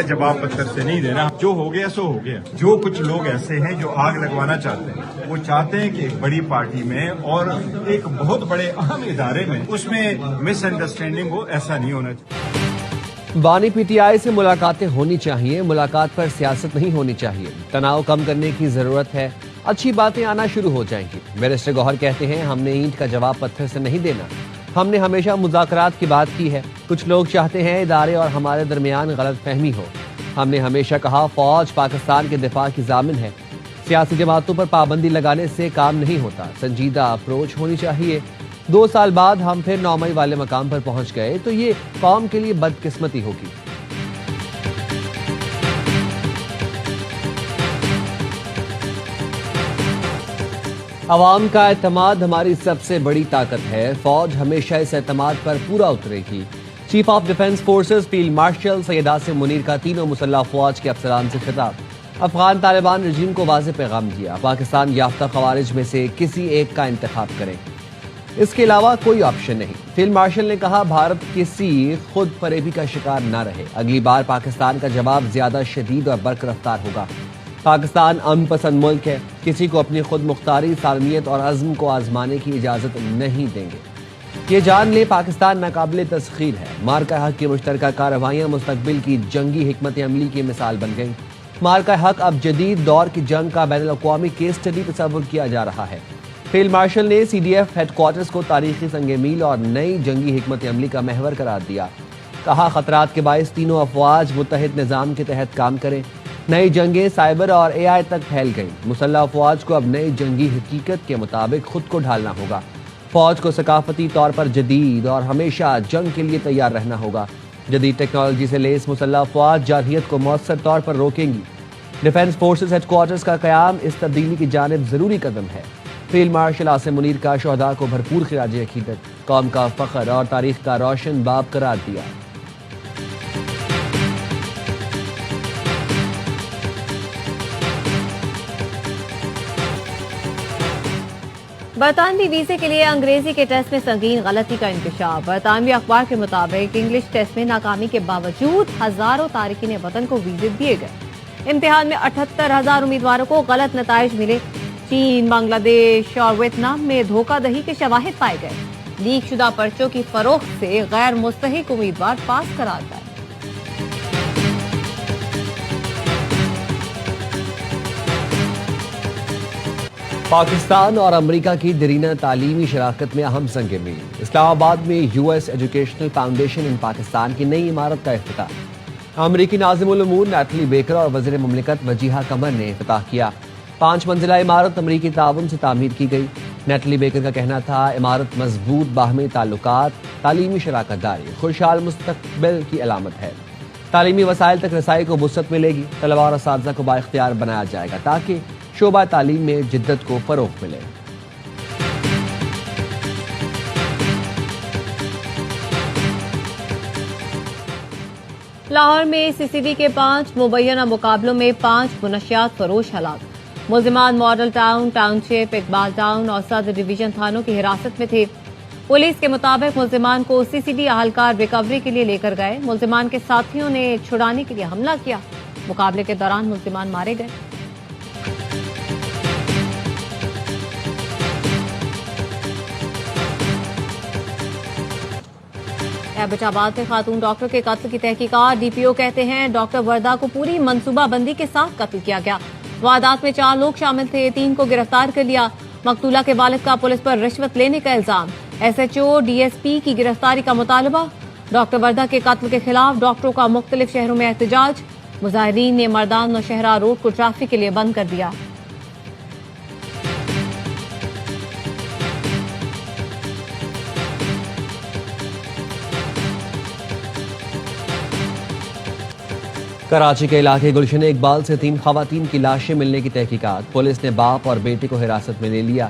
کا جواب پتھر سے نہیں دینا. جو ہو گیا سو ہو گیا. جو کچھ لوگ ایسے ہیں جو آگ لگوانا چاہتے ہیں، وہ چاہتے ہیں کہ ایک بڑی پارٹی میں اور ایک بہت بڑے اہم ادارے میں اس میں مس انڈرسٹینڈنگ ہو. ایسا نہیں ہونا چاہیے. بانی پی ٹی آئی سے ملاقاتیں ہونی چاہیے، ملاقات پر سیاست نہیں ہونی چاہیے. تناؤ کم کرنے کی ضرورت ہے، اچھی باتیں آنا شروع ہو جائیں گی. بیرسٹر گوہر کہتے ہیں ہم نے اینٹ کا جواب پتھر سے نہیں دینا، ہم نے ہمیشہ مذاکرات کی بات کی ہے. کچھ لوگ چاہتے ہیں ادارے اور ہمارے درمیان غلط فہمی ہو. ہم نے ہمیشہ کہا فوج پاکستان کے دفاع کی ضامن ہے. سیاسی جماعتوں پر پابندی لگانے سے کام نہیں ہوتا، سنجیدہ اپروچ ہونی چاہیے. 2 سال بعد ہم پھر 9 مئی والے مقام پر پہنچ گئے تو یہ قوم کے لیے بدقسمتی ہوگی. عوام کا اعتماد ہماری سب سے بڑی طاقت ہے. فوج ہمیشہ اس اعتماد پر پورا اترے گی. Chief of defence forces field marshal Syed Asim Munir کا تینوں مسلح افواج کے افسران سے خطاب. افغان طالبان رجیم کو واضح پیغام دیا، پاکستان یافتہ خوارج میں سے کسی ایک کا انتخاب کرے، اس کے علاوہ کوئی آپشن نہیں. فیلڈ مارشل نے کہا بھارت کسی خود فریبی کا شکار نہ رہے. اگلی بار پاکستان کا جواب زیادہ شدید اور برق رفتار ہوگا. پاکستان امن پسند ملک ہے، کسی کو اپنی خود مختاری، سالمیت اور عزم کو آزمانے کی اجازت نہیں دیں گے. یہ جان لے پاکستان ناقابل تسخیر ہے. مارکہ حق کی مشترکہ کارروائیاں مستقبل کی جنگی حکمت عملی کی مثال بن گئیں. مارکہ حق اب جدید دور کی جنگ کا بین الاقوامی کیس اسٹڈی تصور کیا جا رہا ہے. فیلڈ مارشل نے C D F head quarters کو تاریخی سنگ میل اور نئی جنگی حکمت عملی کا محور قرار دیا. کہا خطرات کے باعث تینوں افواج متحد نظام کے تحت کام کریں. نئی جنگیں سائبر اور اے آئی تک پھیل گئیں. مسلح افواج کو اب نئی جنگی حقیقت کے مطابق خود کو ڈھالنا ہوگا. فوج کو ثقافتی طور پر جدید اور ہمیشہ جنگ کے لیے تیار رہنا ہوگا. جدید ٹیکنالوجی سے لیس مسلح افواج جارحیت کو مؤثر طور پر روکیں گی. ڈیفنس فورسز ہیڈ کوارٹرز کا قیام اس تبدیلی کی جانب ضروری قدم ہے. فیلڈ مارشل عاصم منیر کا شہداء کو بھرپور خراج عقیدت، قوم کا فخر اور تاریخ کا روشن باب قرار دیا. برطانوی ویزے کے لیے انگریزی کے ٹیسٹ میں سنگین غلطی کا انکشاف. برطانوی اخبار کے مطابق انگلش ٹیسٹ میں ناکامی کے باوجود ہزاروں تارکین وطن کو ویزے دیے گئے. امتحان میں 78,000 امیدواروں کو غلط نتائج ملے. چین، بنگلہ دیش اور ویتنام میں دھوکہ دہی کے شواہد پائے گئے. لیک شدہ پرچوں کی فروخت سے غیر مستحق امیدوار پاس قرار گئے. پاکستان اور امریکہ کی دیرینہ تعلیمی شراکت میں اہم سنگ میل. اسلام آباد میں یو ایس ایجوکیشنل فاؤنڈیشن ان پاکستان کی نئی عمارت کا افتتاح. امریکی ناظم الامور نیتلی بیکر اور وزیر مملکت وجیہہ قمر نے افتتاح کیا. 5 منزلہ عمارت امریکی تعاون سے تعمیر کی گئی. نیتلی بیکر کا کہنا تھا عمارت مضبوط باہمی تعلقات، تعلیمی شراکت داری، خوشحال مستقبل کی علامت ہے. تعلیمی وسائل تک رسائی کو وسعت ملے گی. طلباء اور اساتذہ کو بااختیار بنایا جائے گا تاکہ شعبہ تعلیم میں جدت کو فروغ ملے. لاہور میں سی سی ڈی کے 5 مبینہ مقابلوں میں 5 منشیات فروش ہلاک. ملزمان ماڈل ٹاؤن، ٹاؤن شپ، اقبال ٹاؤن اور صدر ڈویژن تھانوں کی حراست میں تھے. پولیس کے مطابق ملزمان کو سی سی ڈی اہلکار ریکوری کے لیے لے کر گئے. ملزمان کے ساتھیوں نے چھڑانے کے لیے حملہ کیا. مقابلے کے دوران ملزمان مارے گئے. ایبٹ آباد میں خاتون ڈاکٹر کے قتل کی تحقیقات. ڈی پی او کہتے ہیں ڈاکٹر وردہ کو پوری منصوبہ بندی کے ساتھ قتل کیا گیا. واردات میں 4 لوگ شامل تھے، 3 کو گرفتار کر لیا. مقتولہ کے والد کا پولیس پر رشوت لینے کا الزام. S H O D S P کی گرفتاری کا مطالبہ. ڈاکٹر وردہ کے قتل کے خلاف ڈاکٹروں کا مختلف شہروں میں احتجاج. مظاہرین نے مردان نوشہرہ روڈ کو ٹریفک کے لیے بند کر دیا. کراچی کے علاقے گلشن اقبال سے 3 خواتین کی لاشیں ملنے کی تحقیقات. پولیس نے باپ اور بیٹے کو حراست میں لے لیا.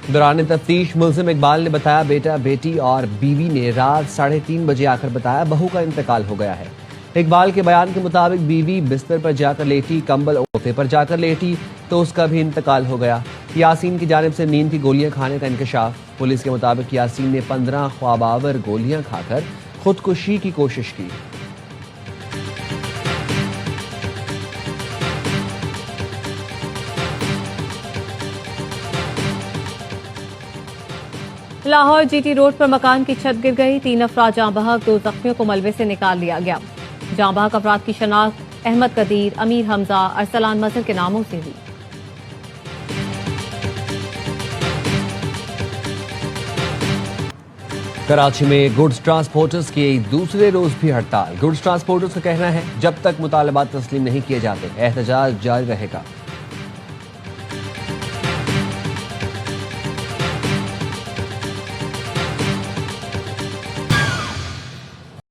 دوران تفتیش ملزم اقبال نے بتایا بیٹا، بیٹی اور بیوی نے رات 3:30 بجے آ کر بتایا بہو کا انتقال ہو گیا ہے. اقبال کے بیان کے مطابق بیوی بستر پر جا کر لیٹی، کمبل اوڑھنے پر جا کر لیٹی تو اس کا بھی انتقال ہو گیا. یاسین کی جانب سے نیند کی گولیاں کھانے کا انکشاف. پولیس کے مطابق یاسین نے 15 خواب آور گولیاں کھا کر خودکشی کی کوشش کی. لاہور جی ٹی روڈ پر مکان کی چھت گر گئی، 3 افراد جاں بحق، 2 زخمیوں کو ملبے سے نکال لیا گیا۔ جاں بحق افراد کی شناخت احمد قدیر، امیر حمزہ، ارسلان مظہر کے ناموں سے ہوئی۔ کراچی میں گڈز ٹرانسپورٹرز کی دوسرے روز بھی ہڑتال۔ گڈز ٹرانسپورٹرز کا کہنا ہے جب تک مطالبات تسلیم نہیں کیے جاتے احتجاج جاری رہے گا۔